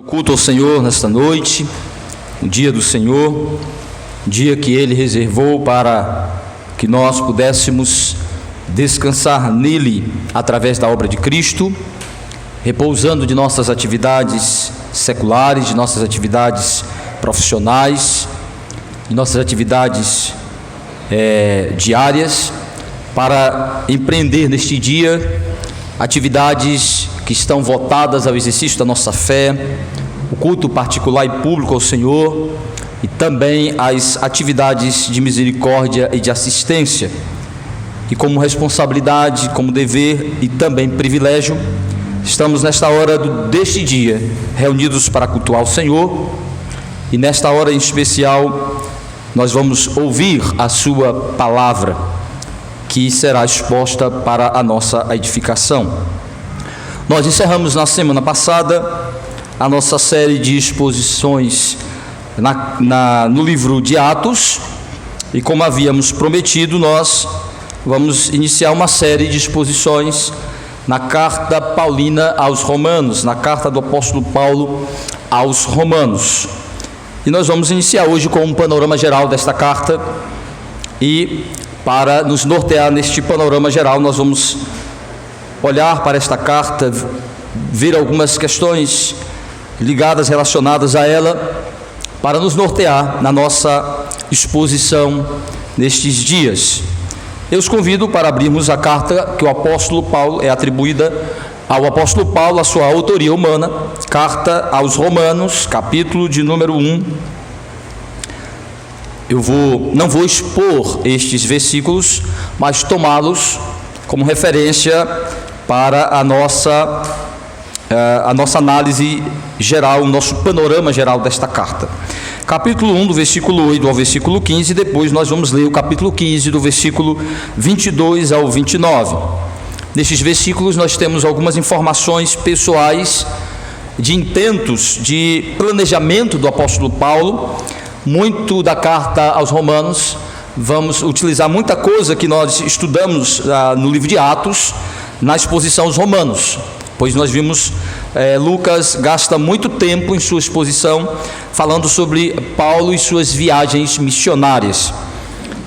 Culto ao Senhor nesta noite, o dia do Senhor, o dia que Ele reservou para que nós pudéssemos descansar nele através da obra de Cristo, repousando de nossas atividades seculares, de nossas atividades profissionais, de nossas atividades diárias, para empreender neste dia atividades que estão votadas ao exercício da nossa fé, o culto particular e público ao Senhor e também as atividades de misericórdia e de assistência. E como responsabilidade, como dever e também privilégio, estamos nesta hora deste dia reunidos para cultuar o Senhor, e nesta hora em especial nós vamos ouvir a sua palavra, que será exposta para a nossa edificação. Nós encerramos na semana passada a nossa série de exposições no livro de Atos, e como havíamos prometido, nós vamos iniciar uma série de exposições na carta paulina aos Romanos, na carta do apóstolo Paulo aos Romanos. E nós vamos iniciar hoje com um panorama geral desta carta, e para nos nortear neste panorama geral, nós vamos olhar para esta carta, ver algumas questões ligadas, relacionadas a ela, para nos nortear na nossa exposição nestes dias. Eu os convido para abrirmos a carta que o apóstolo Paulo, é atribuída ao apóstolo Paulo, a sua autoria humana, carta aos Romanos, capítulo de número 1. Eu não vou expor estes versículos, mas tomá-los como referência para a nossa análise geral, o nosso panorama geral desta carta. Capítulo 1, do versículo 8 ao versículo 15, e depois nós vamos ler o capítulo 15, do versículo 22 ao 29. Nestes versículos nós temos algumas informações pessoais, de intentos, de planejamento do apóstolo Paulo. Muito da carta aos Romanos, vamos utilizar muita coisa que nós estudamos no livro de Atos, na exposição aos Romanos, pois nós vimos Lucas gasta muito tempo em sua exposição falando sobre Paulo e suas viagens missionárias.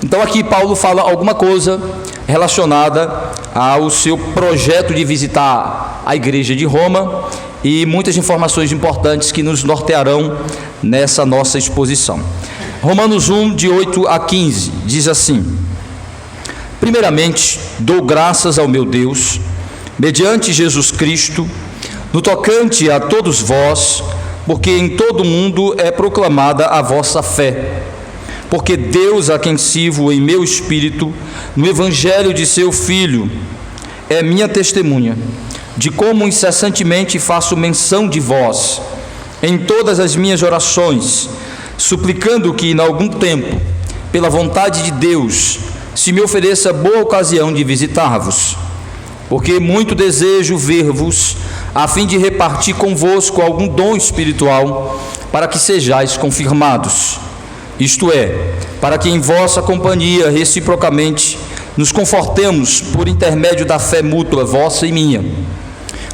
Então aqui Paulo fala alguma coisa relacionada ao seu projeto de visitar a igreja de Roma, e muitas informações importantes que nos nortearão nessa nossa exposição. Romanos 1, de 8 a 15, diz assim: Primeiramente, dou graças ao meu Deus, mediante Jesus Cristo, no tocante a todos vós, porque em todo o mundo é proclamada a vossa fé. Porque Deus, a quem sirvo em meu espírito, no evangelho de seu Filho, é minha testemunha, de como incessantemente faço menção de vós, em todas as minhas orações, suplicando que, em algum tempo, pela vontade de Deus, se me ofereça boa ocasião de visitar-vos, porque muito desejo ver-vos, a fim de repartir convosco algum dom espiritual, para que sejais confirmados, isto é, para que em vossa companhia, reciprocamente, nos confortemos por intermédio da fé mútua, vossa e minha.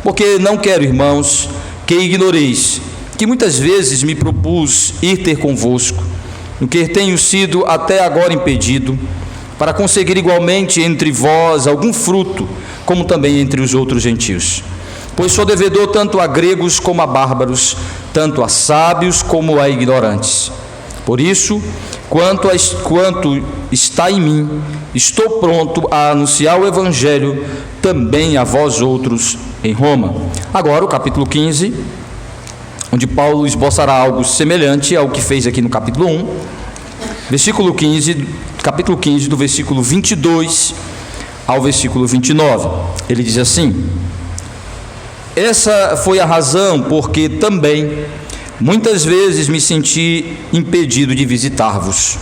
Porque não quero, irmãos, que ignoreis que muitas vezes me propus ir ter convosco, no que tenho sido até agora impedido, para conseguir igualmente entre vós algum fruto, como também entre os outros gentios. Pois sou devedor tanto a gregos como a bárbaros, tanto a sábios como a ignorantes. Por isso, quanto está em mim, estou pronto a anunciar o evangelho também a vós outros em Roma. Agora o capítulo 15, onde Paulo esboçará algo semelhante ao que fez aqui no capítulo 1, capítulo 15, do versículo 22 ao versículo 29. Ele diz assim: Essa foi a razão porque também muitas vezes me senti impedido de visitar-vos.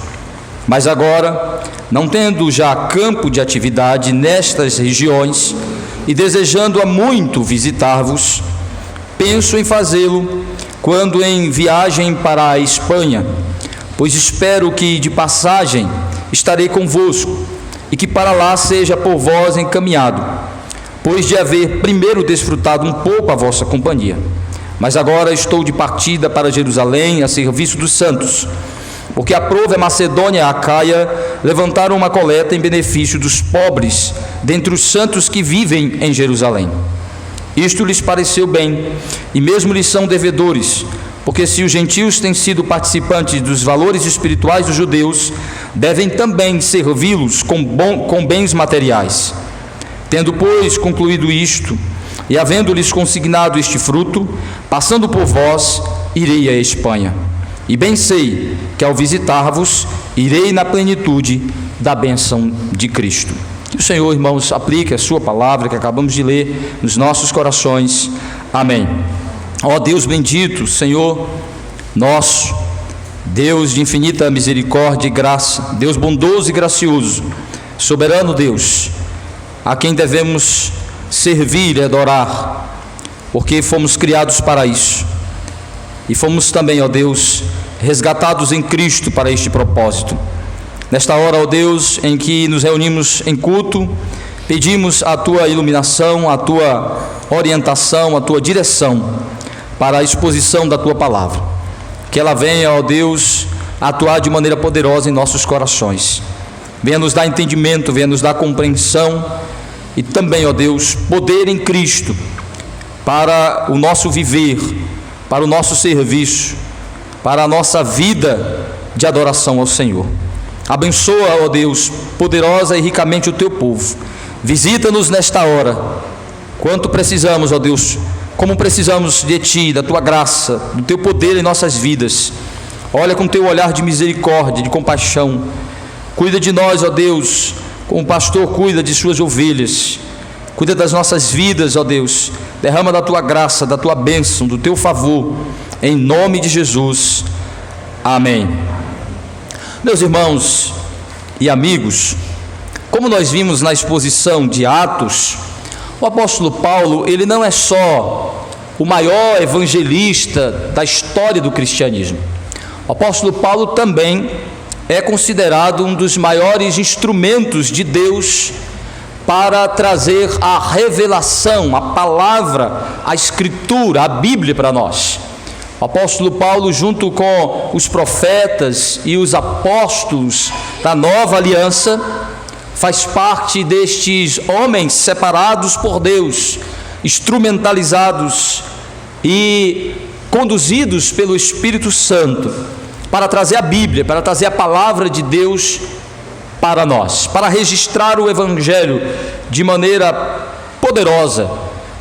Mas agora, não tendo já campo de atividade nestas regiões e desejando há muito visitar-vos, penso em fazê-lo quando em viagem para a Espanha, pois espero que de passagem estarei convosco e que para lá seja por vós encaminhado, pois de haver primeiro desfrutado um pouco a vossa companhia. mas agora estou de partida para Jerusalém a serviço dos santos, porque aprove a Macedônia e a Acaia levantaram uma coleta em benefício dos pobres dentre os santos que vivem em Jerusalém. Isto lhes pareceu bem, e mesmo lhes são devedores, porque se os gentios têm sido participantes dos valores espirituais dos judeus, devem também servi-los com bens materiais. Tendo, pois, concluído isto, e havendo-lhes consignado este fruto, passando por vós, irei à Espanha. E bem sei que ao visitar-vos, irei na plenitude da bênção de Cristo. Que o Senhor, irmãos, aplique a sua palavra que acabamos de ler nos nossos corações. Amém. Ó Deus bendito, Senhor nosso, Deus de infinita misericórdia e graça, Deus bondoso e gracioso, soberano Deus, a quem devemos servir e adorar, porque fomos criados para isso, e fomos também, ó Deus, resgatados em Cristo para este propósito. Nesta hora, ó Deus, em que nos reunimos em culto, pedimos a Tua iluminação, a Tua orientação, a Tua direção para a exposição da Tua palavra. Que ela venha, ó Deus, atuar de maneira poderosa em nossos corações. Venha nos dar entendimento, venha nos dar compreensão e também, ó Deus, poder em Cristo para o nosso viver, para o nosso serviço, para a nossa vida de adoração ao Senhor. Abençoa, ó Deus, poderosa e ricamente o Teu povo. Visita-nos nesta hora. Quanto precisamos, ó Deus, como precisamos de Ti, da Tua graça, do Teu poder em nossas vidas. Olha com Teu olhar de misericórdia, de compaixão. Cuida de nós, ó Deus, como o pastor cuida de suas ovelhas. Cuida das nossas vidas, ó Deus. Derrama da Tua graça, da Tua bênção, do Teu favor, em nome de Jesus. Amém. Meus irmãos e amigos, como nós vimos na exposição de Atos, o apóstolo Paulo, ele não é só o maior evangelista da história do cristianismo. O apóstolo Paulo também é considerado um dos maiores instrumentos de Deus para trazer a revelação, a palavra, a escritura, a Bíblia para nós. O apóstolo Paulo, junto com os profetas e os apóstolos da nova aliança, faz parte destes homens separados por Deus, instrumentalizados e conduzidos pelo Espírito Santo para trazer a Bíblia, para trazer a palavra de Deus para nós, para registrar o Evangelho de maneira poderosa,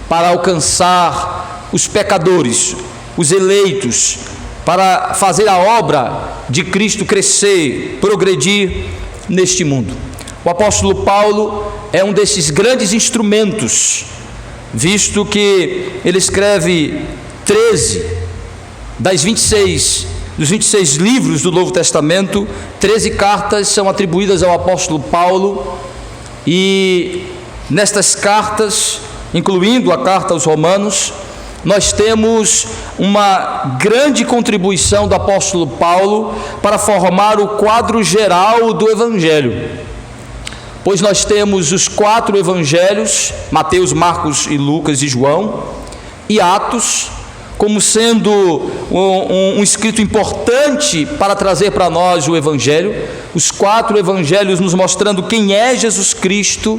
para alcançar os pecadores, os eleitos, para fazer a obra de Cristo crescer, progredir neste mundo. O apóstolo Paulo é um desses grandes instrumentos, visto que ele escreve 13 dos 26 livros do Novo Testamento, 13 cartas são atribuídas ao apóstolo Paulo, e nestas cartas, incluindo a carta aos Romanos, nós temos uma grande contribuição do apóstolo Paulo para formar o quadro geral do Evangelho. Pois nós temos os 4 evangelhos, Mateus, Marcos e Lucas e João, e Atos, como sendo um escrito importante para trazer para nós o Evangelho. Os 4 evangelhos nos mostrando quem é Jesus Cristo,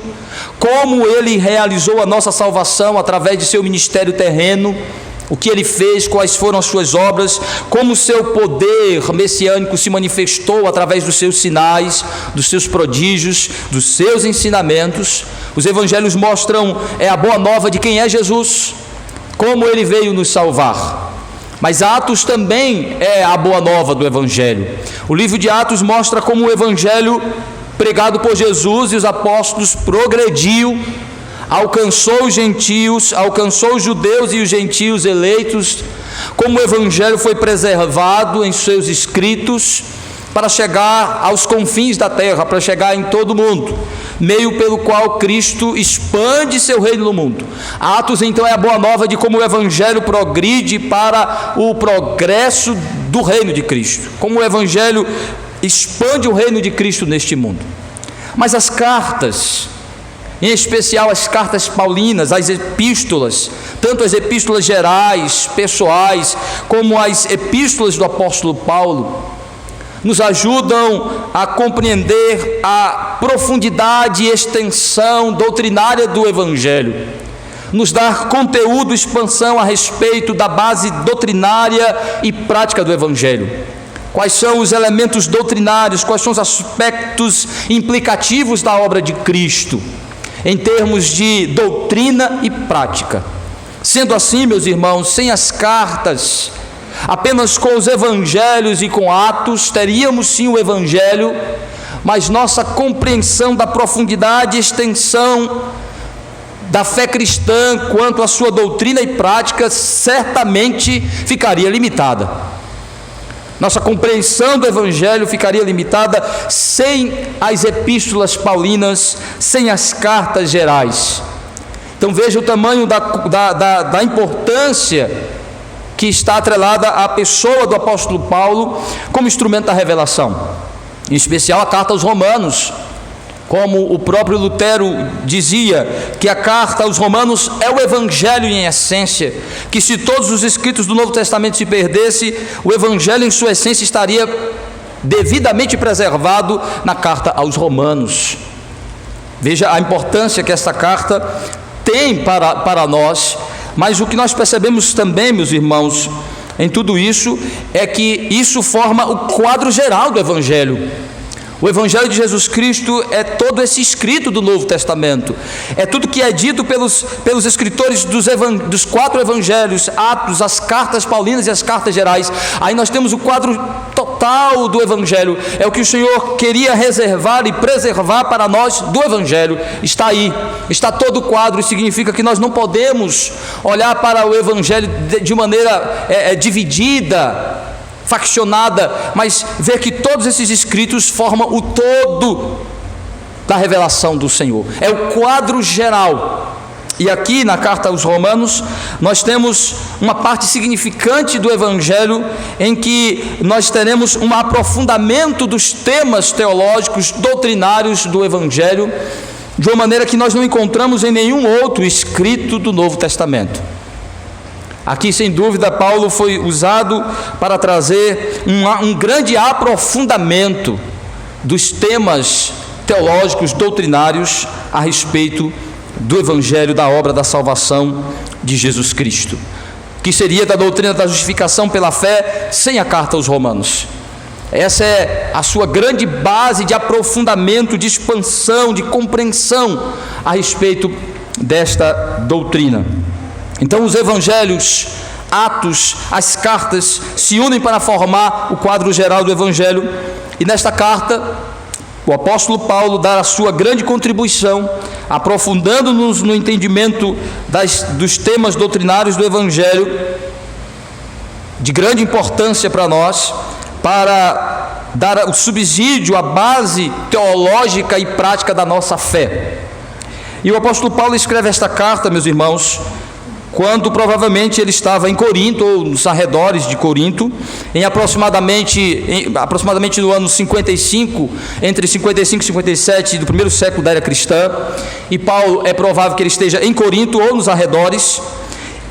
como Ele realizou a nossa salvação através de seu ministério terreno, o que Ele fez, quais foram as suas obras, como o seu poder messiânico se manifestou através dos seus sinais, dos seus prodígios, dos seus ensinamentos. Os evangelhos mostram a boa nova de quem é Jesus, como Ele veio nos salvar. Mas Atos também é a boa nova do Evangelho. O livro de Atos mostra como o Evangelho pregado por Jesus e os apóstolos progrediu, alcançou os gentios, alcançou os judeus e os gentios eleitos, como o Evangelho foi preservado em seus escritos para chegar aos confins da terra, para chegar em todo o mundo, meio pelo qual Cristo expande seu reino no mundo. Atos então é a boa nova de como o Evangelho progride para o progresso do reino de Cristo, como o Evangelho expande o reino de Cristo neste mundo. Mas as cartas em especial as cartas paulinas, as epístolas, tanto as epístolas gerais, pessoais, como as epístolas do apóstolo Paulo, nos ajudam a compreender a profundidade e extensão doutrinária do Evangelho, nos dá conteúdo e expansão a respeito da base doutrinária e prática do Evangelho. Quais são os elementos doutrinários, quais são os aspectos implicativos da obra de Cristo, em termos de doutrina e prática. Sendo assim, meus irmãos, sem as cartas, apenas com os evangelhos e com Atos, teríamos sim o Evangelho, mas nossa compreensão da profundidade e extensão da fé cristã quanto à sua doutrina e prática certamente ficaria limitada. Nossa compreensão do Evangelho ficaria limitada sem as epístolas paulinas, sem as cartas gerais. Então veja o tamanho da importância que está atrelada à pessoa do apóstolo Paulo como instrumento da revelação, em especial a carta aos Romanos, como o próprio Lutero dizia, que a carta aos Romanos é o Evangelho em essência, que se todos os escritos do Novo Testamento se perdesse, o Evangelho em sua essência estaria devidamente preservado na carta aos Romanos. Veja a importância que esta carta tem para nós, mas o que nós percebemos também, meus irmãos, em tudo isso, é que isso forma o quadro geral do Evangelho. O Evangelho de Jesus Cristo é todo esse escrito do Novo Testamento, é tudo que é dito pelos escritores dos 4 evangelhos, Atos, as cartas paulinas e as cartas gerais. Aí nós temos o quadro total do Evangelho, é o que o Senhor queria reservar e preservar para nós do Evangelho. Está aí, está todo o quadro, e significa que nós não podemos olhar para o Evangelho de maneira dividida, faccionada, mas ver que todos esses escritos formam o todo da revelação do Senhor, é o quadro geral. E aqui na carta aos Romanos nós temos uma parte significante do Evangelho, em que nós teremos um aprofundamento dos temas teológicos, doutrinários do Evangelho, de uma maneira que nós não encontramos em nenhum outro escrito do Novo Testamento. Aqui, sem dúvida, Paulo foi usado para trazer um grande aprofundamento dos temas teológicos, doutrinários, a respeito do Evangelho, da obra da salvação de Jesus Cristo, que seria da doutrina da justificação pela fé sem a carta aos Romanos. Essa é a sua grande base de aprofundamento, de expansão, de compreensão a respeito desta doutrina. Então os evangelhos, Atos, as cartas se unem para formar o quadro geral do Evangelho, e nesta carta o apóstolo Paulo dá a sua grande contribuição, aprofundando-nos no entendimento dos temas doutrinários do Evangelho, de grande importância para nós, para dar o subsídio, a base teológica e prática da nossa fé. E o apóstolo Paulo escreve esta carta, meus irmãos, quando provavelmente ele estava em Corinto, ou nos arredores de Corinto, em aproximadamente no ano 55, entre 55 e 57 do primeiro século da era cristã. E Paulo, é provável que ele esteja em Corinto ou nos arredores,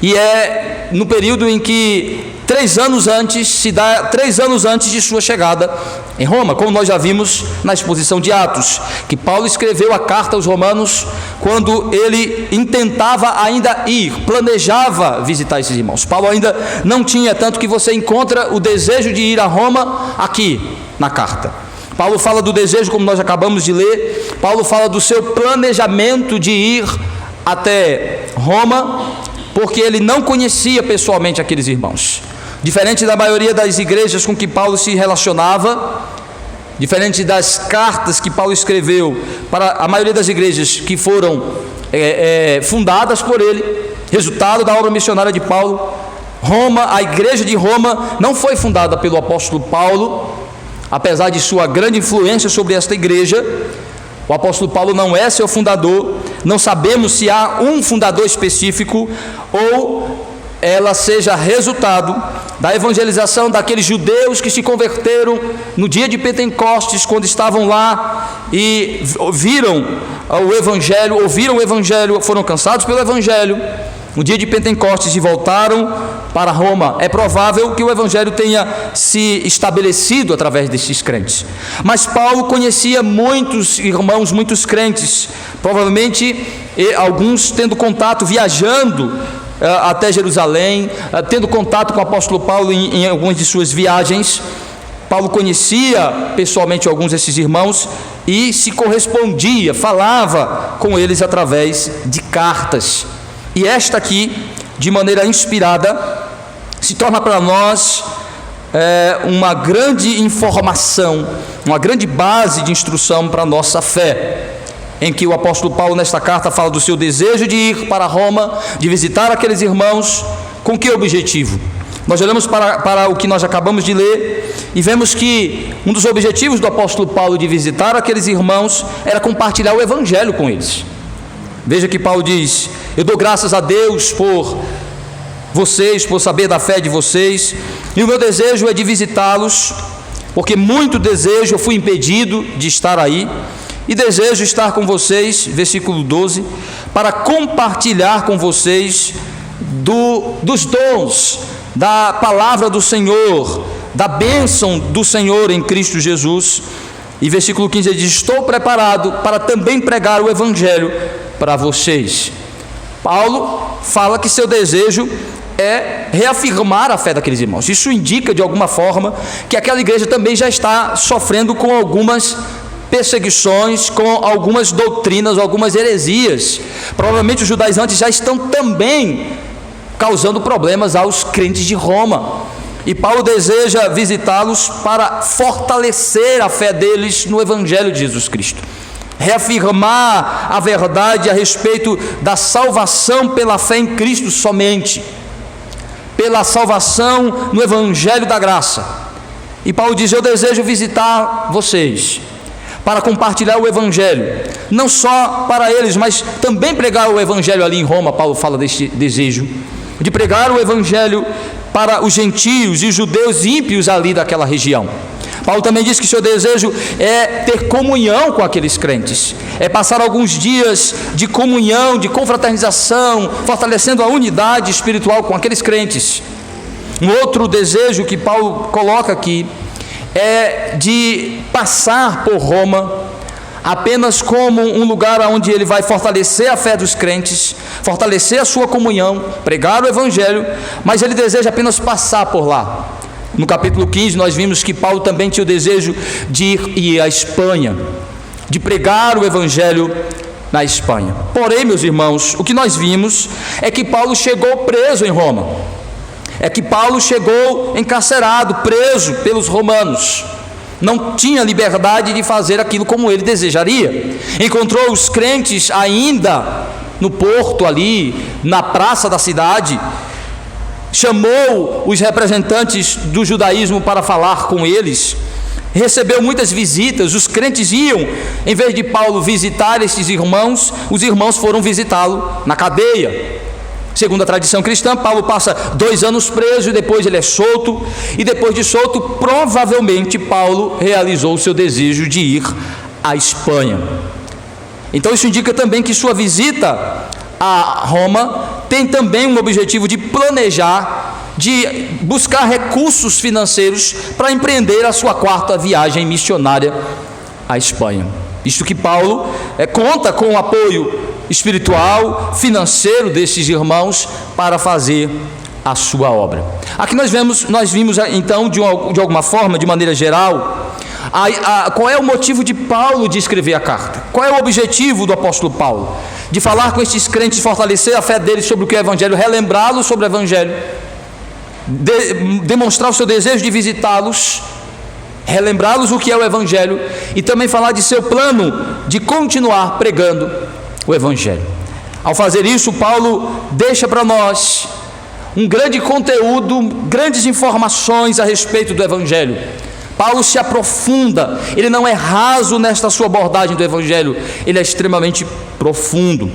e é no período em que 3 anos antes de sua chegada em Roma, como nós já vimos na exposição de Atos, que Paulo escreveu a carta aos Romanos quando ele intentava ainda planejava visitar esses irmãos. Paulo ainda não tinha, tanto que você encontra o desejo de ir a Roma aqui na carta. Paulo fala do desejo, como nós acabamos de ler. Paulo fala do seu planejamento de ir até Roma, porque ele não conhecia pessoalmente aqueles irmãos. Diferente da maioria das igrejas com que Paulo se relacionava, diferente das cartas que Paulo escreveu para a maioria das igrejas que foram fundadas por ele, resultado da obra missionária de Paulo, a igreja de Roma não foi fundada pelo apóstolo Paulo, apesar de sua grande influência sobre esta igreja. O apóstolo Paulo não é seu fundador, não sabemos se há um fundador específico, ou ela seja resultado da evangelização daqueles judeus que se converteram no dia de Pentecostes, quando estavam lá e viram o Evangelho, ouviram o Evangelho, foram alcançados pelo Evangelho no dia de Pentecostes e voltaram para Roma. É provável que o Evangelho tenha se estabelecido através desses crentes. Mas Paulo conhecia muitos irmãos, muitos crentes, provavelmente alguns tendo contato, viajando até Jerusalém, tendo contato com o apóstolo Paulo em algumas de suas viagens. Paulo conhecia pessoalmente alguns desses irmãos e se correspondia, falava com eles através de cartas. E esta aqui, de maneira inspirada, se torna para nós uma grande informação, uma grande base de instrução para a nossa fé, em que o apóstolo Paulo nesta carta fala do seu desejo de ir para Roma, de visitar aqueles irmãos. Com que objetivo? Nós olhamos para o que nós acabamos de ler e vemos que um dos objetivos do apóstolo Paulo de visitar aqueles irmãos era compartilhar o Evangelho com eles. Veja que Paulo diz: eu dou graças a Deus por vocês, por saber da fé de vocês, e o meu desejo é de visitá-los, porque muito desejo, eu fui impedido de estar aí, e desejo estar com vocês, versículo 12, para compartilhar com vocês dos dons, da palavra do Senhor, da bênção do Senhor em Cristo Jesus. E versículo 15 ele diz: estou preparado para também pregar o Evangelho para vocês. Paulo fala que seu desejo é reafirmar a fé daqueles irmãos. Isso indica de alguma forma que aquela igreja também já está sofrendo com algumas perseguições, com algumas doutrinas, algumas heresias. Provavelmente os judaizantes já estão também causando problemas aos crentes de Roma. E Paulo deseja visitá-los para fortalecer a fé deles no Evangelho de Jesus Cristo, reafirmar a verdade a respeito da salvação pela fé em Cristo somente, pela salvação no Evangelho da graça. E Paulo diz: eu desejo visitar vocês para compartilhar o Evangelho, não só para eles, mas também pregar o Evangelho ali em Roma. Paulo fala deste desejo de pregar o Evangelho para os gentios e os judeus ímpios ali daquela região. Paulo também diz que seu desejo é ter comunhão com aqueles crentes, é passar alguns dias de comunhão, de confraternização, fortalecendo a unidade espiritual com aqueles crentes. Um outro desejo que Paulo coloca aqui é de passar por Roma apenas como um lugar onde ele vai fortalecer a fé dos crentes, fortalecer a sua comunhão, pregar o Evangelho, mas ele deseja apenas passar por lá. No capítulo 15 nós vimos que Paulo também tinha o desejo de ir à Espanha, de pregar o Evangelho na Espanha. Porém, meus irmãos, o que nós vimos é que Paulo chegou preso em Roma, é que Paulo chegou encarcerado, preso pelos romanos. Não tinha liberdade de fazer aquilo como ele desejaria. Encontrou os crentes ainda no porto ali, na praça da cidade, chamou os representantes do judaísmo para falar com eles, recebeu muitas visitas. Os crentes iam, em vez de Paulo visitar esses irmãos, os irmãos foram visitá-lo na cadeia. Segundo a tradição cristã, Paulo passa 2 anos preso e depois ele é solto, e depois de solto, provavelmente Paulo realizou o seu desejo de ir à Espanha. Então isso indica também que sua visita a Roma tem também um objetivo de planejar, de buscar recursos financeiros para empreender a sua 4ª viagem missionária à Espanha. Isto que Paulo conta com o apoio espiritual, financeiro desses irmãos para fazer a sua obra. Aqui nós vimos então de alguma forma, de maneira geral, qual é o motivo de Paulo de escrever a carta, qual é o objetivo do apóstolo Paulo, de falar com estes crentes, fortalecer a fé deles sobre o que é o Evangelho, relembrá-los sobre o Evangelho, demonstrar o seu desejo de visitá-los, relembrá-los o que é o Evangelho, e também falar de seu plano de continuar pregando o Evangelho. Ao fazer isso, Paulo deixa para nós um grande conteúdo, grandes informações a respeito do Evangelho. Paulo se aprofunda, ele não é raso nesta sua abordagem do Evangelho, ele é extremamente profundo.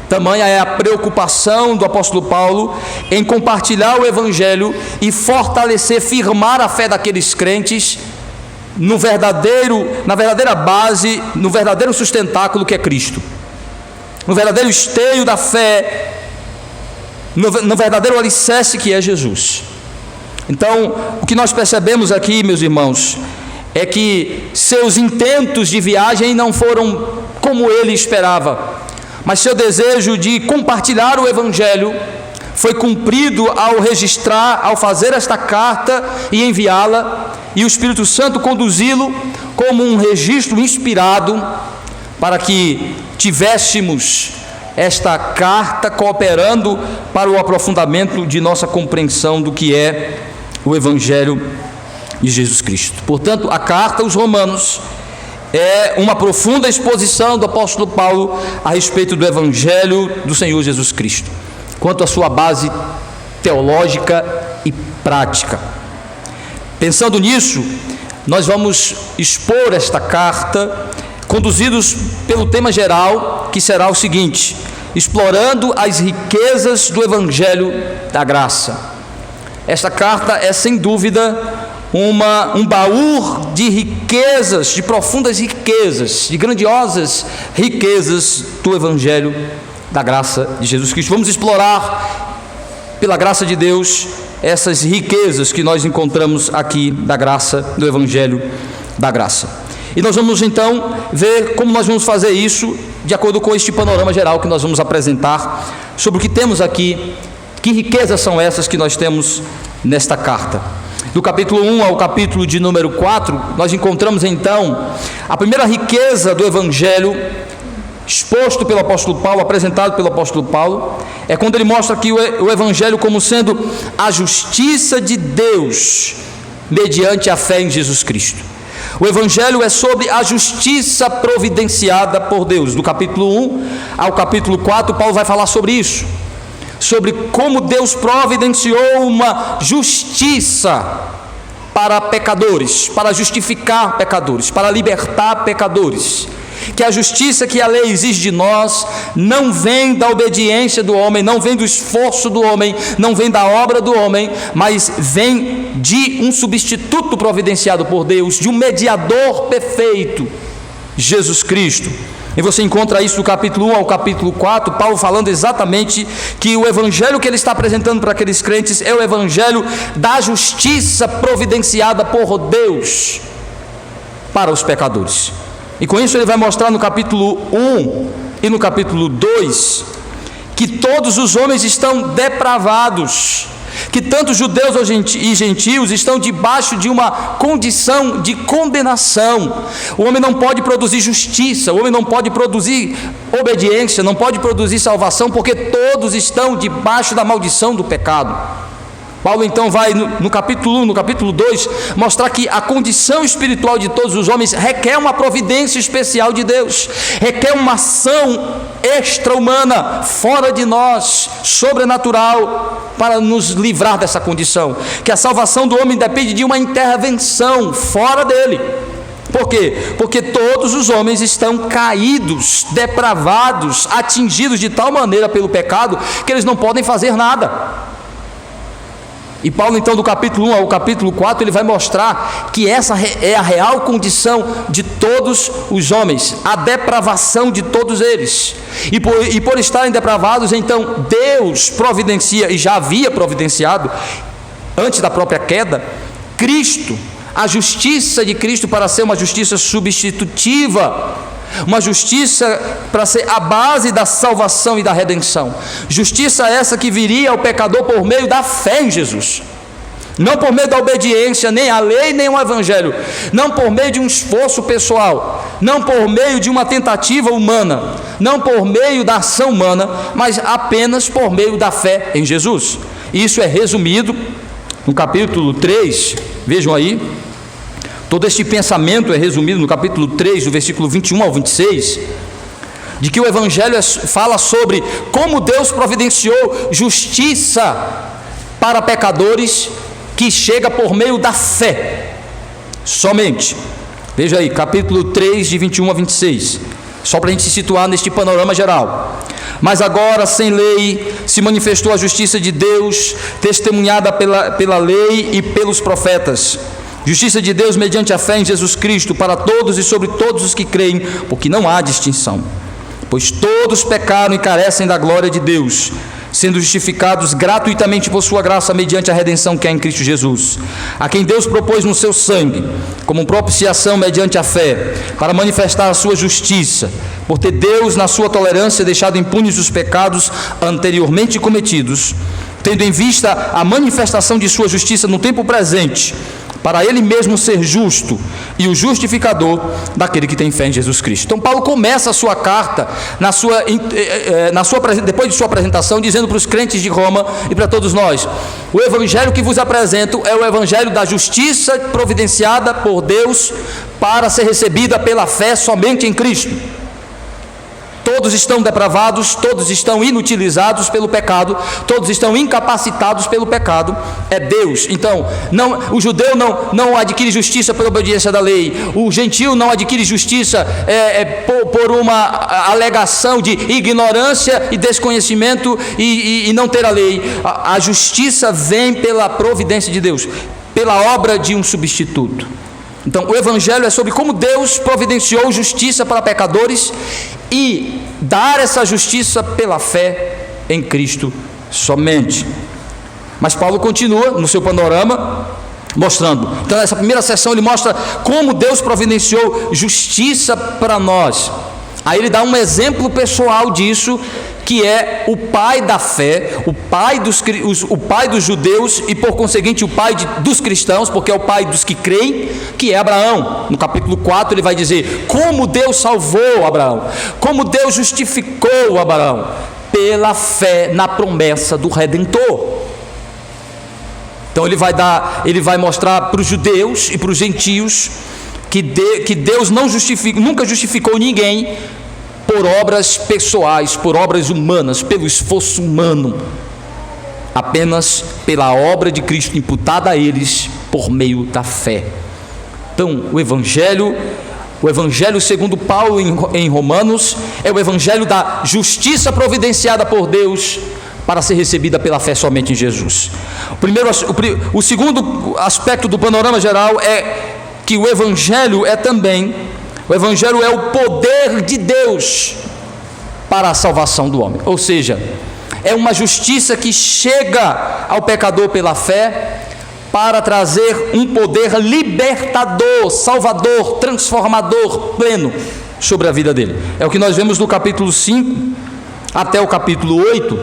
Tamanha é a preocupação do apóstolo Paulo em compartilhar o Evangelho e fortalecer, firmar a fé daqueles crentes na verdadeira base, no verdadeiro sustentáculo que é Cristo, no verdadeiro esteio da fé, no verdadeiro alicerce que é Jesus. Então, o que nós percebemos aqui, meus irmãos, é que seus intentos de viagem não foram como ele esperava, mas seu desejo de compartilhar o Evangelho foi cumprido ao registrar, ao fazer esta carta e enviá-la, e o Espírito Santo conduzi-lo como um registro inspirado para que tivéssemos esta carta cooperando para o aprofundamento de nossa compreensão do que é o Evangelho de Jesus Cristo. Portanto, a carta aos Romanos é uma profunda exposição do apóstolo Paulo a respeito do Evangelho do Senhor Jesus Cristo, quanto à sua base teológica e prática. Pensando nisso, nós vamos expor esta carta, conduzidos pelo tema geral, que será o seguinte: explorando as riquezas do Evangelho da graça. Esta carta é, sem dúvida, um baú de riquezas, de profundas riquezas, de grandiosas riquezas do Evangelho da graça de Jesus Cristo. Vamos explorar, pela graça de Deus, essas riquezas que nós encontramos aqui da graça, do Evangelho da graça. E nós vamos então ver como nós vamos fazer isso de acordo com este panorama geral que nós vamos apresentar sobre o que temos aqui, que riquezas são essas que nós temos nesta carta. Do capítulo 1 ao capítulo de número 4, nós encontramos então a primeira riqueza do Evangelho exposto pelo apóstolo Paulo, apresentado pelo apóstolo Paulo, é quando ele mostra aqui o Evangelho como sendo a justiça de Deus mediante a fé em Jesus Cristo. O Evangelho é sobre a justiça providenciada por Deus. Do capítulo 1 ao capítulo 4, Paulo vai falar sobre isso, sobre como Deus providenciou uma justiça para pecadores, para justificar pecadores, para libertar pecadores. Que a justiça que a lei exige de nós não vem da obediência do homem, não vem do esforço do homem, não vem da obra do homem, mas vem de um substituto providenciado por Deus, de um mediador perfeito, Jesus Cristo. E você encontra isso do capítulo 1 ao capítulo 4, Paulo falando exatamente que o Evangelho que ele está apresentando para aqueles crentes é o Evangelho da justiça providenciada por Deus para os pecadores. E com isso ele vai mostrar no capítulo 1 e no capítulo 2 que todos os homens estão depravados, que tanto judeus e gentios estão debaixo de uma condição de condenação. O homem não pode produzir justiça, o homem não pode produzir obediência, não pode produzir salvação, porque todos estão debaixo da maldição do pecado. Paulo então vai no capítulo 1, no capítulo 2, mostrar que a condição espiritual de todos os homens requer uma providência especial de Deus, requer uma ação extra-humana, fora de nós, sobrenatural, para nos livrar dessa condição, que a salvação do homem depende de uma intervenção fora dele. Por quê? Porque todos os homens estão caídos, depravados, atingidos de tal maneira pelo pecado, que eles não podem fazer nada. E Paulo então do capítulo 1 ao capítulo 4 ele vai mostrar que essa é a real condição de todos os homens, a depravação de todos eles, e por estarem depravados, então Deus providencia, e já havia providenciado antes da própria queda, Cristo, a justiça de Cristo, para ser uma justiça substitutiva, uma justiça para ser a base da salvação e da redenção. Justiça essa que viria ao pecador por meio da fé em Jesus, não por meio da obediência, nem à lei, nem ao Evangelho, não por meio de um esforço pessoal, não por meio de uma tentativa humana, não por meio da ação humana, mas apenas por meio da fé em Jesus. Isso é resumido no capítulo 3, vejam aí. Todo este pensamento é resumido no capítulo 3, do versículo 21 ao 26, de que o Evangelho fala sobre como Deus providenciou justiça para pecadores, que chega por meio da fé somente. Veja aí, capítulo 3, de 21 a 26. Só para a gente se situar neste panorama geral. Mas agora, sem lei, se manifestou a justiça de Deus, testemunhada pela lei e pelos profetas. Justiça de Deus mediante a fé em Jesus Cristo, para todos e sobre todos os que creem, porque não há distinção. Pois todos pecaram e carecem da glória de Deus, sendo justificados gratuitamente por sua graça, mediante a redenção que há em Cristo Jesus, a quem Deus propôs no seu sangue, como propiciação mediante a fé, para manifestar a sua justiça, por ter Deus, na sua tolerância, deixado impunes os pecados anteriormente cometidos, tendo em vista a manifestação de sua justiça no tempo presente, para ele mesmo ser justo e o justificador daquele que tem fé em Jesus Cristo. Então Paulo começa a sua carta, depois de sua apresentação, dizendo para os crentes de Roma e para todos nós: o evangelho que vos apresento é o evangelho da justiça providenciada por Deus para ser recebida pela fé somente em Cristo. Todos estão depravados, todos estão inutilizados pelo pecado, todos estão incapacitados pelo pecado, é Deus. Então, o judeu não adquire justiça pela obediência da lei, o gentio não adquire justiça por uma alegação de ignorância e desconhecimento e não ter a lei. A justiça vem pela providência de Deus, pela obra de um substituto. Então, o evangelho é sobre como Deus providenciou justiça para pecadores e dar essa justiça pela fé em Cristo somente. Mas Paulo continua no seu panorama, mostrando. Então, nessa primeira sessão ele mostra como Deus providenciou justiça para nós. Aí ele dá um exemplo pessoal disso, que é o pai da fé, o pai dos judeus e por conseguinte o pai dos cristãos, porque é o pai dos que creem, que é Abraão. No capítulo 4 ele vai dizer como Deus salvou Abraão, como Deus justificou Abraão, pela fé na promessa do Redentor. Então ele vai mostrar para os judeus e para os gentios que Deus nunca justificou ninguém por obras pessoais, por obras humanas, pelo esforço humano, apenas pela obra de Cristo imputada a eles por meio da fé. Então, o Evangelho segundo Paulo em Romanos, é o Evangelho da justiça providenciada por Deus para ser recebida pela fé somente em Jesus. O segundo aspecto do panorama geral é que o Evangelho é o poder de Deus para a salvação do homem. Ou seja, é uma justiça que chega ao pecador pela fé para trazer um poder libertador, salvador, transformador, pleno sobre a vida dele. É o que nós vemos do capítulo 5 até o capítulo 8,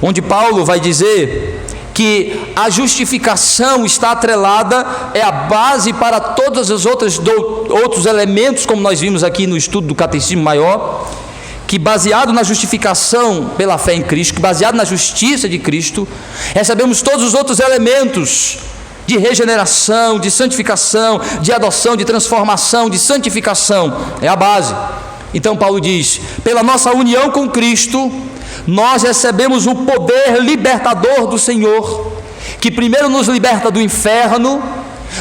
onde Paulo vai dizer que a justificação está atrelada, é a base para todos os outros elementos, como nós vimos aqui no estudo do Catecismo Maior, que baseado na justificação pela fé em Cristo, baseado na justiça de Cristo, recebemos todos os outros elementos de regeneração, de santificação, de adoção, de transformação, de santificação, é a base. Então Paulo diz: pela nossa união com Cristo, nós recebemos o poder libertador do Senhor, que primeiro nos liberta do inferno,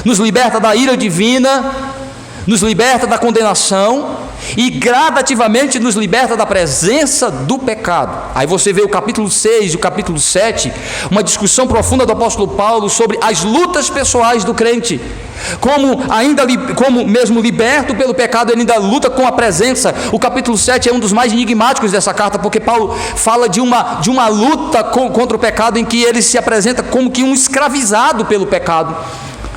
nos liberta da ira divina, nos liberta da condenação e gradativamente nos liberta da presença do pecado. Aí você vê o capítulo 6 e o capítulo 7, uma discussão profunda do apóstolo Paulo sobre as lutas pessoais do crente, como mesmo liberto pelo pecado, ele ainda luta com a presença. O capítulo 7 é um dos mais enigmáticos dessa carta, porque Paulo fala de uma luta contra o pecado, em que ele se apresenta como que um escravizado pelo pecado.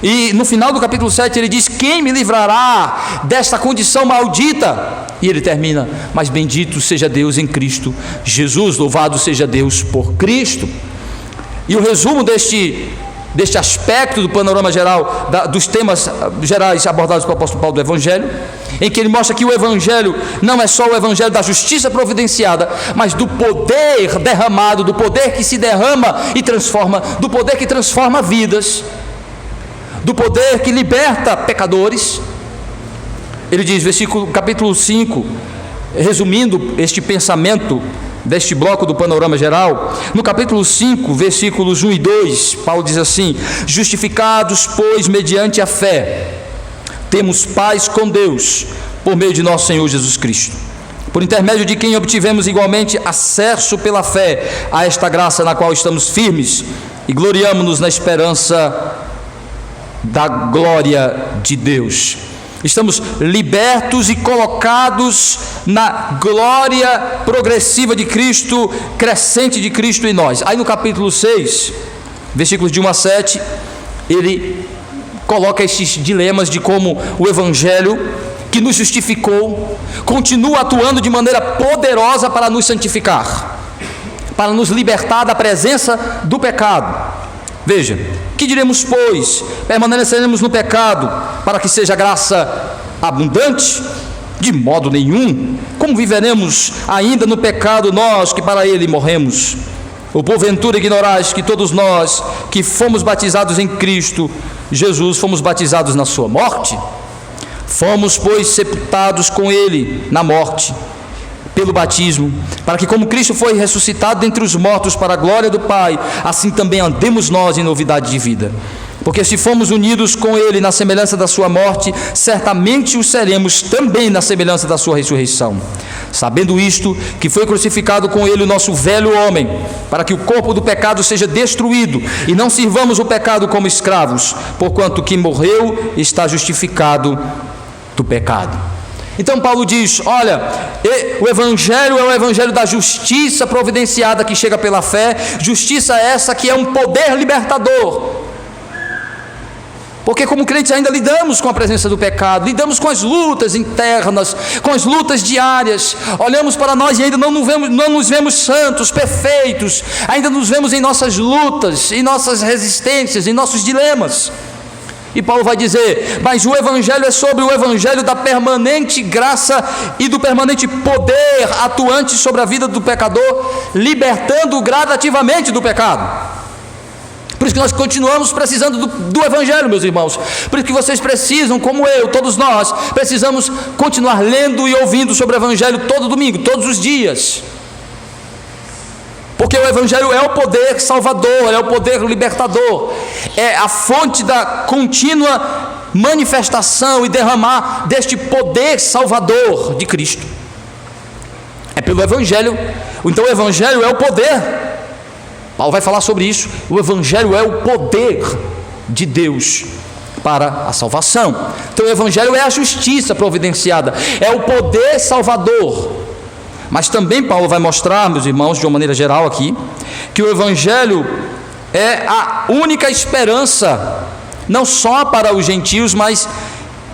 E no final do capítulo 7 ele diz: quem me livrará desta condição maldita? E ele termina: mas bendito seja Deus em Cristo Jesus, louvado seja Deus por Cristo. E o resumo deste aspecto do panorama geral, dos temas gerais abordados pelo apóstolo Paulo do Evangelho, em que ele mostra que o Evangelho não é só o Evangelho da justiça providenciada, mas do poder derramado, do poder que se derrama e transforma, do poder que transforma vidas, do poder que liberta pecadores. Ele diz, capítulo 5, resumindo este pensamento deste bloco do panorama geral, no capítulo 5, versículos 1 e 2, Paulo diz assim: justificados, pois, mediante a fé, temos paz com Deus, por meio de nosso Senhor Jesus Cristo, por intermédio de quem obtivemos igualmente acesso pela fé a esta graça na qual estamos firmes e gloriamo-nos na esperança da glória de Deus. Estamos libertos e colocados na glória progressiva de Cristo, crescente de Cristo em nós. Aí no capítulo 6, versículos de 1 a 7, ele coloca esses dilemas de como o Evangelho, que nos justificou, continua atuando de maneira poderosa para nos santificar, para nos libertar da presença do pecado. Veja, que diremos, pois? Permaneceremos no pecado para que seja graça abundante? De modo nenhum. Como viveremos ainda no pecado nós que para ele morremos? Ou porventura ignorais que todos nós que fomos batizados em Cristo Jesus fomos batizados na sua morte? Fomos, pois, sepultados com ele na morte pelo batismo, para que como Cristo foi ressuscitado dentre os mortos para a glória do Pai, assim também andemos nós em novidade de vida. Porque se fomos unidos com ele na semelhança da sua morte, certamente o seremos também na semelhança da sua ressurreição. Sabendo isto, que foi crucificado com ele o nosso velho homem, para que o corpo do pecado seja destruído, e não sirvamos o pecado como escravos, porquanto que morreu está justificado do pecado. Então Paulo diz, olha, o Evangelho é o Evangelho da justiça providenciada que chega pela fé, justiça essa que é um poder libertador, porque como crentes ainda lidamos com a presença do pecado, lidamos com as lutas internas, com as lutas diárias, olhamos para nós e ainda não nos vemos santos, perfeitos, ainda nos vemos em nossas lutas, em nossas resistências, em nossos dilemas. E Paulo vai dizer, mas o Evangelho é sobre o Evangelho da permanente graça e do permanente poder atuante sobre a vida do pecador, libertando-o gradativamente do pecado. Por isso que nós continuamos precisando do Evangelho, meus irmãos. Por isso que vocês precisam, como eu, todos nós, precisamos continuar lendo e ouvindo sobre o Evangelho todo domingo, todos os dias. Porque o Evangelho é o poder salvador, é o poder libertador, é a fonte da contínua manifestação e derramar deste poder salvador de Cristo. É pelo Evangelho. Então o Evangelho é o poder. Paulo vai falar sobre isso. O Evangelho é o poder de Deus para a salvação. Então o Evangelho é a justiça providenciada, é o poder salvador. Mas também Paulo vai mostrar, meus irmãos, de uma maneira geral aqui, que o Evangelho é a única esperança, não só para os gentios, mas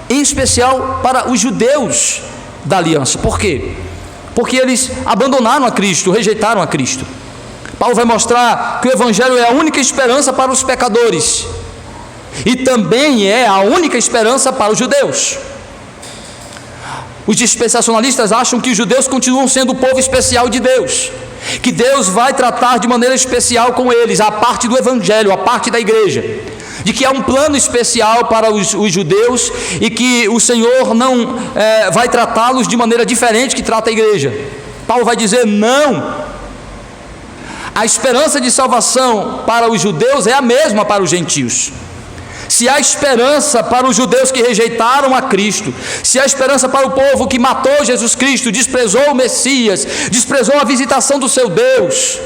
em especial para os judeus da aliança. Por quê? Porque eles abandonaram a Cristo, rejeitaram a Cristo. Paulo vai mostrar que o Evangelho é a única esperança para os pecadores e também é a única esperança para os judeus. Os dispensacionalistas acham que os judeus continuam sendo o povo especial de Deus, que Deus vai tratar de maneira especial com eles, a parte do Evangelho, a parte da igreja, de que há um plano especial para os judeus e que o Senhor não vai tratá-los de maneira diferente que trata a igreja. Paulo vai dizer, não, a esperança de salvação para os judeus é a mesma para os gentios. Se há esperança para os judeus que rejeitaram a Cristo, se há esperança para o povo que matou Jesus Cristo, desprezou o Messias, desprezou a visitação do seu Deus,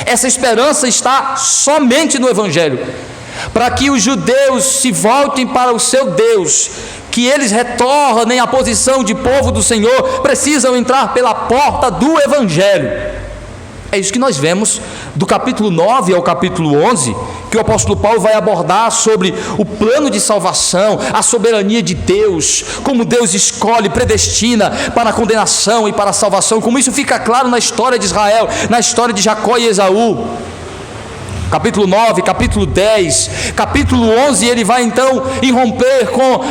essa esperança está somente no Evangelho, para que os judeus se voltem para o seu Deus, que eles retornem à posição de povo do Senhor, precisam entrar pela porta do Evangelho. É isso que nós vemos do capítulo 9 ao capítulo 11, que o apóstolo Paulo vai abordar sobre o plano de salvação, a soberania de Deus, como Deus escolhe, predestina para a condenação e para a salvação, como isso fica claro na história de Israel, na história de Jacó e Esaú. Capítulo 9, capítulo 10, capítulo 11, ele vai então irromper com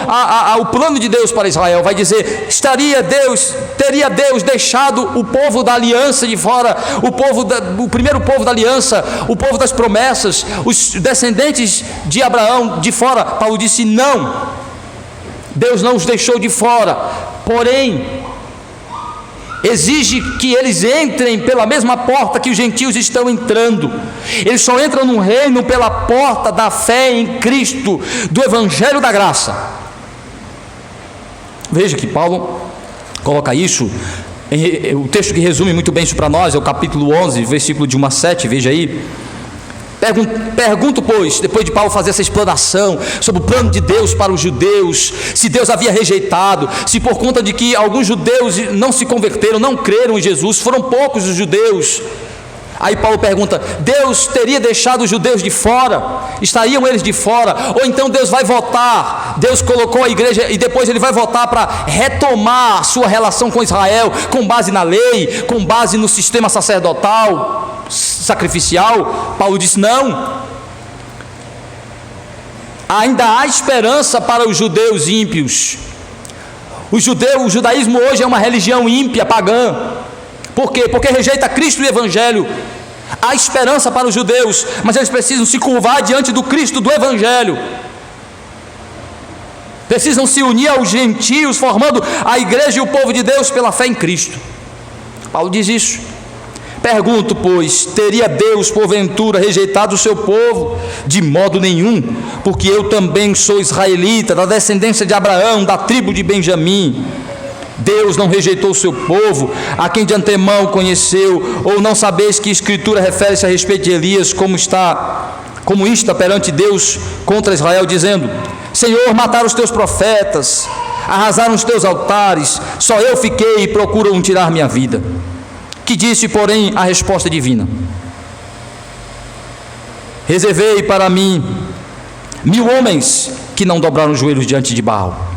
o plano de Deus para Israel. Vai dizer, teria Deus deixado o povo da aliança de fora, o primeiro povo da aliança, o povo das promessas, os descendentes de Abraão de fora? Paulo disse, não, Deus não os deixou de fora, porém exige que eles entrem pela mesma porta que os gentios estão entrando. Eles só entram no reino pela porta da fé em Cristo, do Evangelho da graça. Veja que Paulo coloca isso o texto que resume muito bem isso para nós é o capítulo 11, versículo de 1 a 7, veja aí. Pergunto, pois, depois de Paulo fazer essa explanação sobre o plano de Deus para os judeus, se Deus havia rejeitado, se por conta de que alguns judeus não se converteram, não creram em Jesus, foram poucos os judeus. Aí Paulo pergunta: Deus teria deixado os judeus de fora? Estariam eles de fora? Ou então Deus vai voltar? Deus colocou a igreja e depois ele vai voltar para retomar a sua relação com Israel, com base na lei, com base no sistema sacerdotal, sacrificial? Paulo diz: não. Ainda há esperança para os judeus ímpios. O judaísmo hoje é uma religião ímpia, pagã. Por quê? Porque rejeita Cristo e o Evangelho. Há esperança para os judeus, mas eles precisam se curvar diante do Cristo do Evangelho. Precisam se unir aos gentios, formando a igreja e o povo de Deus pela fé em Cristo. Paulo diz isso. Pergunto, pois, teria Deus porventura rejeitado o seu povo? De modo nenhum, porque eu também sou israelita, da descendência de Abraão, da tribo de Benjamim. Deus não rejeitou o seu povo, a quem de antemão conheceu. Ou não sabeis que a Escritura refere-se a respeito de Elias, como insta perante Deus contra Israel, dizendo: Senhor, mataram os teus profetas, arrasaram os teus altares, só eu fiquei e procuram tirar minha vida. Que disse, porém, a resposta divina: reservei para mim 1000 homens que não dobraram os joelhos diante de Baal.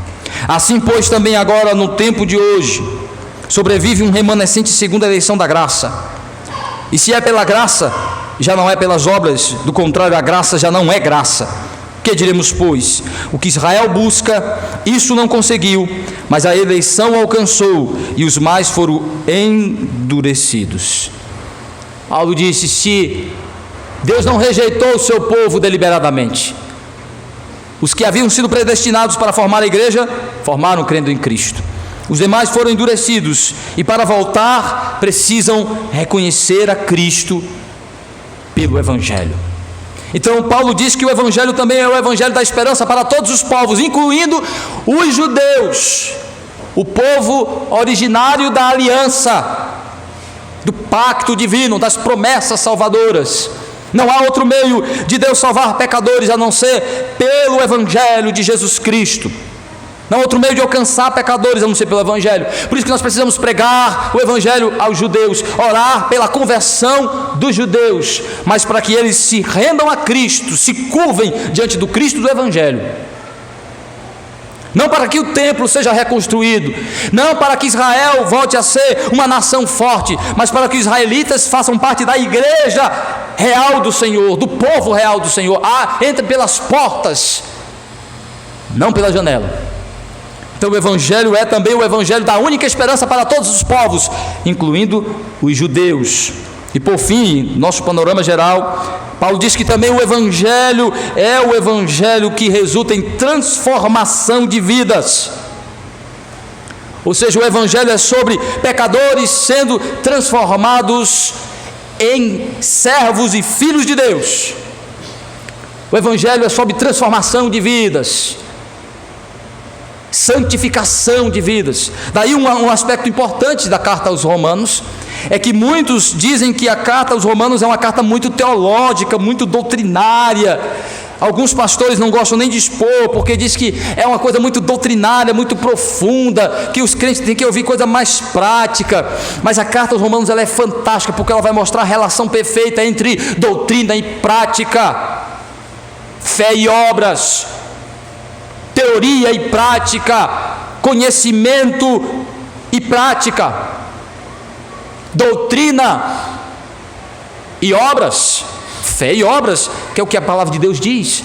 Assim, pois, também agora, no tempo de hoje, sobrevive um remanescente segundo a eleição da graça. E se é pela graça, já não é pelas obras, do contrário, a graça já não é graça. Que diremos, pois? O que Israel busca, isso não conseguiu, mas a eleição alcançou, e os mais foram endurecidos. Paulo disse: se Deus não rejeitou o seu povo deliberadamente, os que haviam sido predestinados para formar a igreja, formaram crendo em Cristo. Os demais foram endurecidos, e para voltar, precisam reconhecer a Cristo pelo Evangelho. Então Paulo diz que o Evangelho também é o Evangelho da esperança para todos os povos, incluindo os judeus, o povo originário da aliança, do pacto divino, das promessas salvadoras. Não há outro meio de Deus salvar pecadores a não ser pelo Evangelho de Jesus Cristo. Não há outro meio de alcançar pecadores a não ser pelo Evangelho. Por isso que nós precisamos pregar o Evangelho aos judeus, orar pela conversão dos judeus, mas para que eles se rendam a Cristo, se curvem diante do Cristo do Evangelho. Não para que o templo seja reconstruído, não para que Israel volte a ser uma nação forte, mas para que os israelitas façam parte da igreja real do Senhor, do povo real do Senhor. Entre pelas portas, não pela janela. Então o Evangelho é também o Evangelho da única esperança para todos os povos, incluindo os judeus. E por fim, nosso panorama geral, Paulo diz que também o Evangelho é o Evangelho que resulta em transformação de vidas. Ou seja, o Evangelho é sobre pecadores sendo transformados em servos e filhos de Deus. O Evangelho é sobre transformação de vidas, santificação de vidas. Daí um aspecto importante da carta aos Romanos é que muitos dizem que a carta aos Romanos é uma carta muito teológica, muito doutrinária. Alguns pastores não gostam nem de expor, porque diz que é uma coisa muito doutrinária, muito profunda, que os crentes têm que ouvir coisa mais prática. Mas a carta aos Romanos ela é fantástica, porque ela vai mostrar a relação perfeita entre doutrina e prática, fé e obras, teoria e prática, conhecimento e prática, doutrina e obras, fé e obras, que é o que a palavra de Deus diz.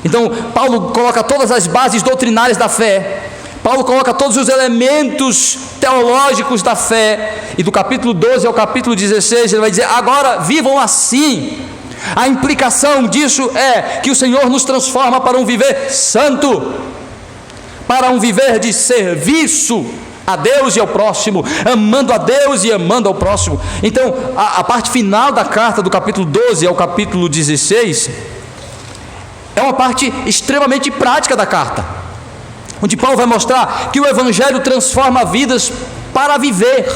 Então Paulo coloca todas as bases doutrinárias da fé, Paulo coloca todos os elementos teológicos da fé, e do capítulo 12 ao capítulo 16 ele vai dizer: agora vivam assim. A implicação disso é que o Senhor nos transforma para um viver santo, para um viver de serviço a Deus e ao próximo, amando a Deus e amando ao próximo. Então a parte final da carta, do capítulo 12 ao capítulo 16, é uma parte extremamente prática da carta, onde Paulo vai mostrar que o Evangelho transforma vidas para viver,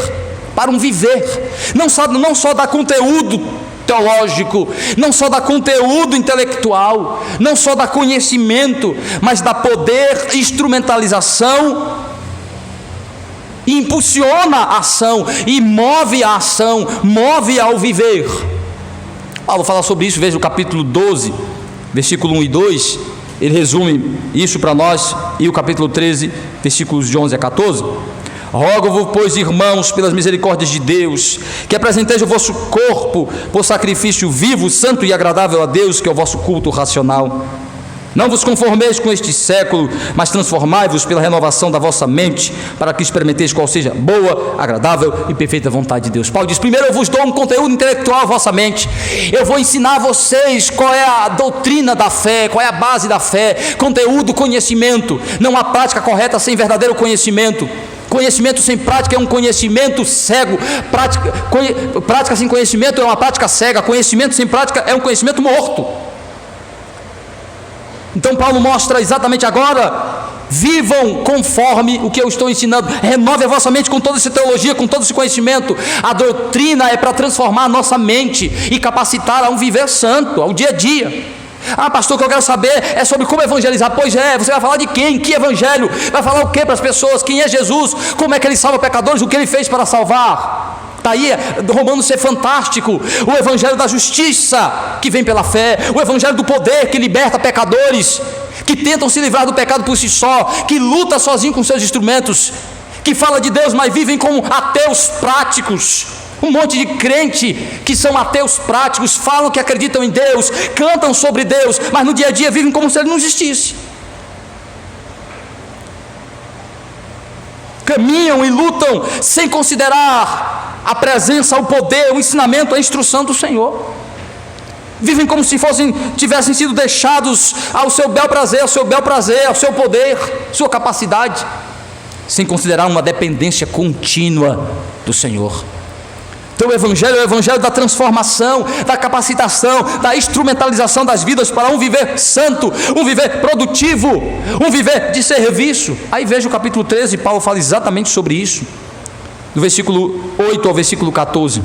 para um viver, não só dá conteúdo teológico, não só dá conteúdo intelectual, não só dá conhecimento, mas dá poder, instrumentalização, e impulsiona a ação, e move a ação, move ao viver. Paulo fala sobre isso, veja o capítulo 12, versículo 1 e 2, ele resume isso para nós, e o capítulo 13, versículos de 11 a 14. Rogo-vos, pois, irmãos, pelas misericórdias de Deus, que apresenteis o vosso corpo por sacrifício vivo, santo e agradável a Deus, que é o vosso culto racional. Não vos conformeis com este século, mas transformai-vos pela renovação da vossa mente, para que experimenteis qual seja boa, agradável e perfeita vontade de Deus. Paulo diz: primeiro eu vos dou um conteúdo intelectual à vossa mente, eu vou ensinar a vocês qual é a doutrina da fé, qual é a base da fé, conteúdo, conhecimento. Não há prática correta sem verdadeiro conhecimento. Conhecimento sem prática é um conhecimento cego, prática sem conhecimento é uma prática cega, conhecimento sem prática é um conhecimento morto. Então Paulo mostra exatamente agora: vivam conforme o que eu estou ensinando, renove a vossa mente com toda essa teologia, com todo esse conhecimento. A doutrina é para transformar a nossa mente e capacitar a um viver santo, ao dia a dia. Ah, pastor, o que eu quero saber é sobre como evangelizar. Pois é, você vai falar de quem? Que evangelho? Vai falar o que para as pessoas? Quem é Jesus? Como é que ele salva pecadores? O que ele fez para salvar? Está aí, Romanos é fantástico. O evangelho da justiça, que vem pela fé. O evangelho do poder, que liberta pecadores, que tentam se livrar do pecado por si só, que luta sozinho com seus instrumentos, que fala de Deus, mas vivem como ateus práticos. Um monte de crente que são ateus práticos, falam que acreditam em Deus, cantam sobre Deus, mas no dia a dia vivem como se ele não existisse. Caminham e lutam sem considerar a presença, o poder, o ensinamento, a instrução do Senhor. Vivem como se tivessem sido deixados ao seu bel prazer, ao seu poder, sua capacidade, sem considerar uma dependência contínua do Senhor. Então o Evangelho é o Evangelho da transformação, da capacitação, da instrumentalização das vidas para um viver santo, um viver produtivo, um viver de serviço. Aí veja o capítulo 13, Paulo fala exatamente sobre isso, do versículo 8 ao versículo 14.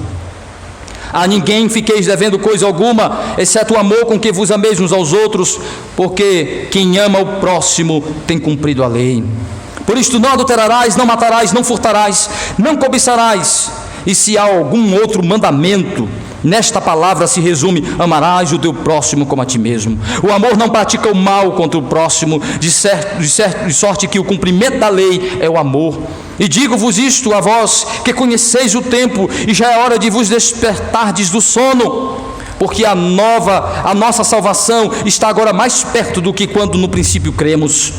A ninguém fiqueis devendo coisa alguma, exceto o amor com que vos ameis uns aos outros, porque quem ama o próximo tem cumprido a lei. Por isto não adulterarás, não matarás, não furtarás, não cobiçarás. E se há algum outro mandamento, nesta palavra se resume: amarás o teu próximo como a ti mesmo. O amor não pratica o mal contra o próximo, de sorte que o cumprimento da lei é o amor. E digo-vos isto a vós, que conheceis o tempo, e já é hora de vos despertardes do sono, porque a nossa salvação está agora mais perto do que quando no princípio cremos.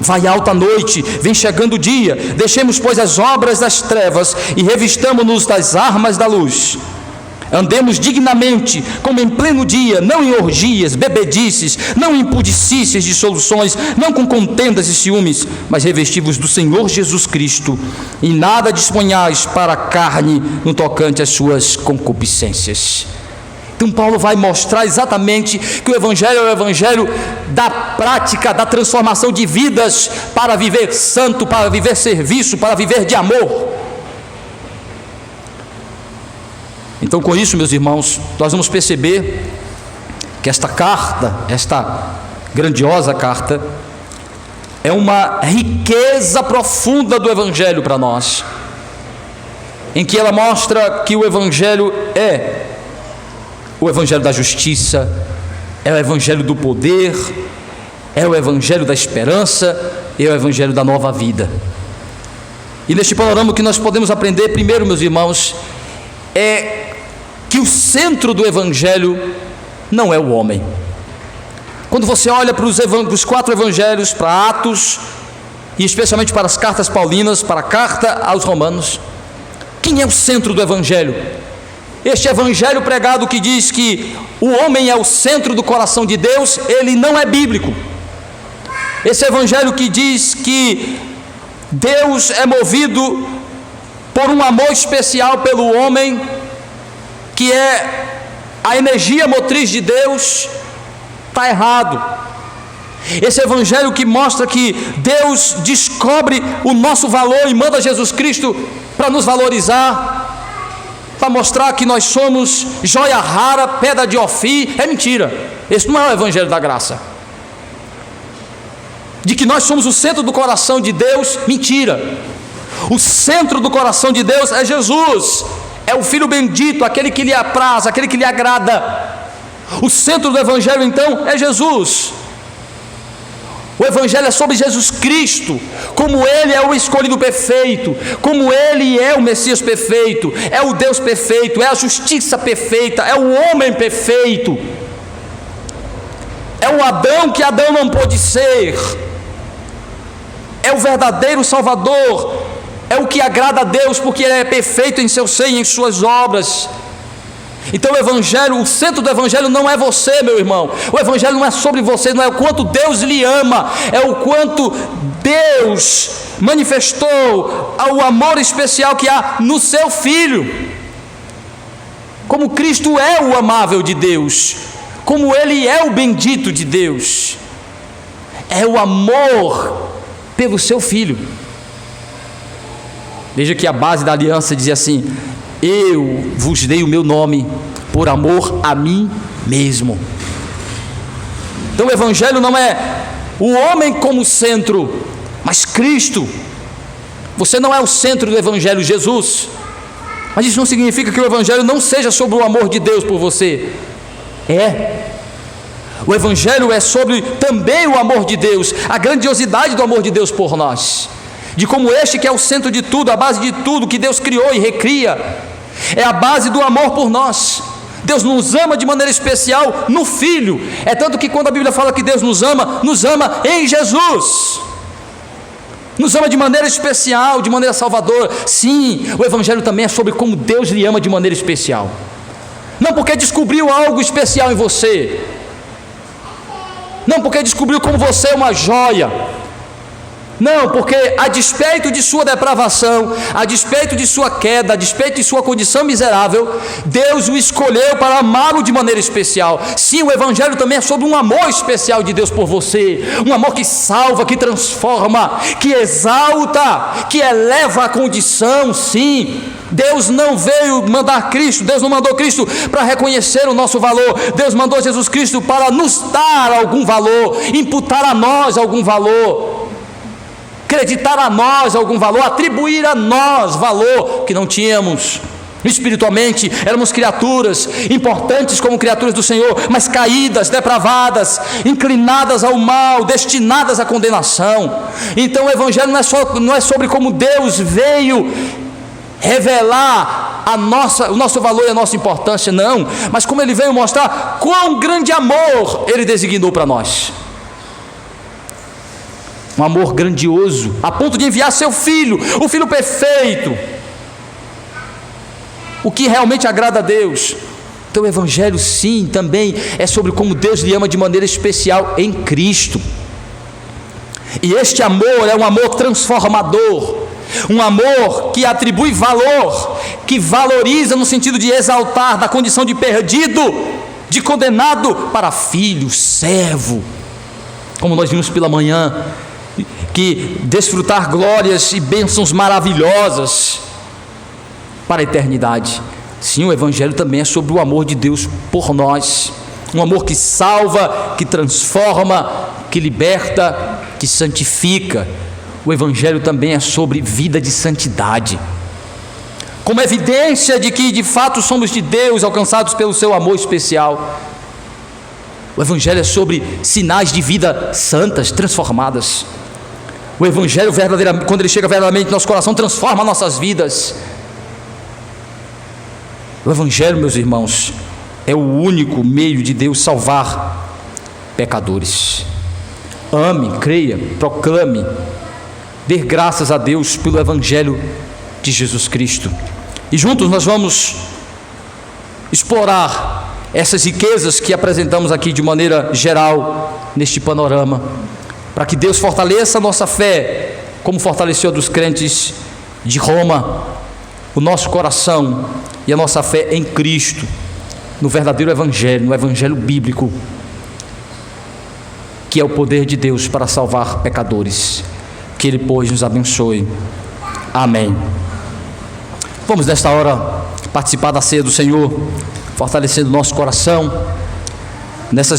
Vai alta a noite, vem chegando o dia. Deixemos, pois, as obras das trevas e revistamo-nos das armas da luz. Andemos dignamente, como em pleno dia, não em orgias, bebedices, não em impudicícias, dissoluções, não com contendas e ciúmes, mas revesti-vos do Senhor Jesus Cristo, e nada disponhais para a carne no tocante às suas concupiscências. Então Paulo vai mostrar exatamente que o Evangelho é o Evangelho da prática, da transformação de vidas para viver santo, para viver serviço, para viver de amor. Então, com isso, meus irmãos, nós vamos perceber que esta carta, esta grandiosa carta, é uma riqueza profunda do Evangelho para nós, em que ela mostra que o Evangelho é o Evangelho da justiça, é o Evangelho do poder, é o Evangelho da esperança, é o Evangelho da nova vida. E neste panorama o que nós podemos aprender primeiro, meus irmãos, é que o centro do Evangelho não é o homem. Quando você olha para os 4 Evangelhos, para Atos, e especialmente para as cartas paulinas, para a carta aos Romanos, quem é o centro do Evangelho? Este Evangelho pregado que diz que o homem é o centro do coração de Deus, ele não é bíblico. Esse Evangelho que diz que Deus é movido por um amor especial pelo homem, que é a energia motriz de Deus, está errado. Esse Evangelho que mostra que Deus descobre o nosso valor e manda Jesus Cristo para nos valorizar, para mostrar que nós somos joia rara, pedra de Ofir, é mentira. Esse não é o evangelho da graça. De que nós somos o centro do coração de Deus, mentira. O centro do coração de Deus é Jesus, é o Filho bendito, aquele que lhe apraz, aquele que lhe agrada. O centro do evangelho então é Jesus. O evangelho é sobre Jesus Cristo, como Ele é o escolhido perfeito, como Ele é o Messias perfeito, é o Deus perfeito, é a justiça perfeita, é o homem perfeito, é o Adão que Adão não pôde ser, é o verdadeiro Salvador, é o que agrada a Deus, porque Ele é perfeito em seu ser e em suas obras. Então o evangelho, o centro do evangelho não é você, meu irmão. O evangelho não é sobre você, não é o quanto Deus lhe ama, é o quanto Deus manifestou o amor especial que há no seu Filho. Como Cristo é o amável de Deus, como Ele é o bendito de Deus, é o amor pelo seu Filho. Veja que a base da aliança dizia assim: eu vos dei o meu nome por amor a mim mesmo. Então o evangelho não é o homem como centro, mas Cristo. Você não é o centro do evangelho, Jesus. Mas isso não significa que o evangelho não seja sobre o amor de Deus por você. O evangelho é sobre também o amor de Deus, a grandiosidade do amor de Deus por nós, de como este que é o centro de tudo, a base de tudo que Deus criou e recria, é a base do amor por nós. Deus nos ama de maneira especial no Filho. É tanto que quando a Bíblia fala que Deus nos ama em Jesus. Nos ama de maneira especial, de maneira salvadora. Sim, o evangelho também é sobre como Deus lhe ama de maneira especial. Não porque descobriu algo especial em você, não porque descobriu como você é uma joia, não, porque a despeito de sua depravação, a despeito de sua queda, a despeito de sua condição miserável, Deus o escolheu para amá-lo de maneira especial. Sim, o evangelho também é sobre um amor especial de Deus por você, um amor que salva, que transforma, que exalta, que eleva a condição. Sim, Deus não veio mandar Cristo, Deus não mandou Cristo para reconhecer o nosso valor, Deus mandou Jesus Cristo para nos dar algum valor, imputar a nós algum valor, acreditar a nós algum valor, atribuir a nós valor que não tínhamos. Espiritualmente éramos criaturas importantes como criaturas do Senhor, mas caídas, depravadas, inclinadas ao mal, destinadas à condenação. Então o evangelho não é sobre como Deus veio revelar o nosso valor e a nossa importância, não, mas como Ele veio mostrar quão grande amor Ele designou para nós. Um amor grandioso, a ponto de enviar seu Filho, o Filho perfeito, o que realmente agrada a Deus. Então o evangelho sim, também é sobre como Deus lhe ama de maneira especial em Cristo. E este amor é um amor transformador, um amor que atribui valor, que valoriza no sentido de exaltar da condição de perdido, de condenado, para filho, servo, como nós vimos pela manhã, que desfrutar glórias e bênçãos maravilhosas para a eternidade. Sim, o evangelho também é sobre o amor de Deus por nós, um amor que salva, que transforma, que liberta, que santifica. O evangelho também é sobre vida de santidade, como evidência de que de fato somos de Deus, alcançados pelo seu amor especial. O evangelho é sobre sinais de vida santas, transformadas. O evangelho, verdadeiramente, quando ele chega verdadeiramente no nosso coração, transforma nossas vidas. O evangelho, meus irmãos, é o único meio de Deus salvar pecadores. Ame, creia, proclame, dê graças a Deus pelo evangelho de Jesus Cristo. E juntos nós vamos explorar essas riquezas que apresentamos aqui de maneira geral neste panorama, para que Deus fortaleça a nossa fé, como fortaleceu a dos crentes de Roma, o nosso coração e a nossa fé em Cristo, no verdadeiro evangelho, no evangelho bíblico, que é o poder de Deus para salvar pecadores. Que Ele, pois, nos abençoe. Amém. Vamos nesta hora participar da ceia do Senhor, fortalecendo nosso coração nessas